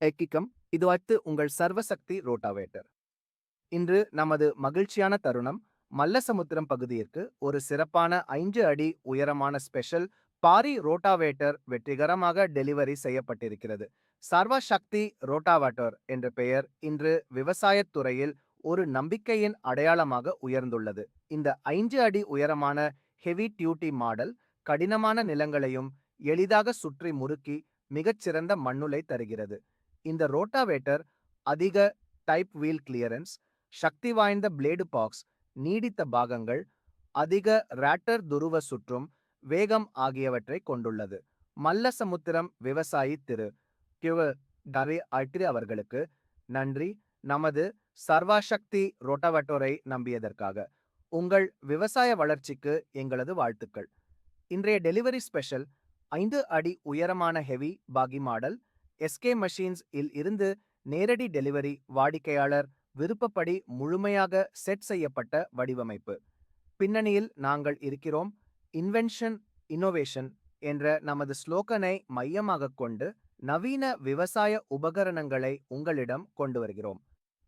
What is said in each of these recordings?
எக்கிக்கம் இது உங்கள் சர்வசக்தி ரோட்டாவேட்டர். இன்று நமது மகிழ்ச்சியான தருணம் மல்லசமுத்திரம் பகுதியிற்கு ஒரு சிறப்பான 5 அடி உயரமான ஸ்பெஷல் பாரி ரோட்டாவேட்டர் வெற்றிகரமாக டெலிவரி செய்யப்பட்டிருக்கிறது. சர்வசக்தி ரோட்டாவேட்டர் என்ற பெயர் இன்று விவசாயத் துறையில் ஒரு நம்பிக்கையின் அடையாளமாக உயர்ந்துள்ளது. இந்த 5 அடி உயரமான ஹெவி டியூட்டி மாடல் கடினமான நிலங்களையும் எளிதாக சுற்றி முறுக்கி மிகச்சிறந்த மண்ணுலை தருகிறது. இந்த ரோட்டாவேட்டர் அதிக டைப் வீல் கிளியரன்ஸ், சக்தி வாய்ந்த பிளேடு பாக்ஸ், நீடித்த பாகங்கள், அதிக ராட்டர் துருவ சுற்றும் வேகம் ஆகியவற்றை கொண்டுள்ளது. மல்லசமுத்திரம் விவசாயி திரு கிவ டரே அட்ரி அவர்களுக்கு நன்றி. நமது சர்வசக்தி ரோட்டாவேட்டரை நம்பியதற்காக உங்கள் விவசாய வளர்ச்சிக்கு எங்களது வாழ்த்துக்கள். இன்றைய டெலிவரி ஸ்பெஷல் 5 அடி உயரமான ஹெவி பாகி மாடல் எஸ்கே மெஷின்ஸ் இல் இருந்து நேரடி டெலிவரி வாடிக்கையாளர் விருப்பப்படி முழுமையாக செட் செய்யப்பட்ட வடிவமைப்பு. பின்னணியில் நாங்கள் இருக்கிறோம். இன்வென்ஷன் இன்னோவேஷன் என்ற நமது ஸ்லோகனை மையமாகக் கொண்டு நவீன விவசாய உபகரணங்களை உங்களிடம் கொண்டு வருகிறோம்.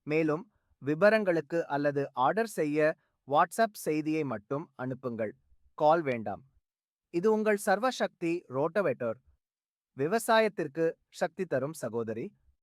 மேலும் விவரங்களுக்கு அல்லது ஆர்டர் செய்ய வாட்ஸ்அப் செய்தியை மட்டும் அனுப்புங்கள். கால் வேண்டாம். இது உங்கள் சர்வசக்தி ரோட்டவேட்டர். விவசாயத்திற்கு சக்தி தரும் சகோதரி.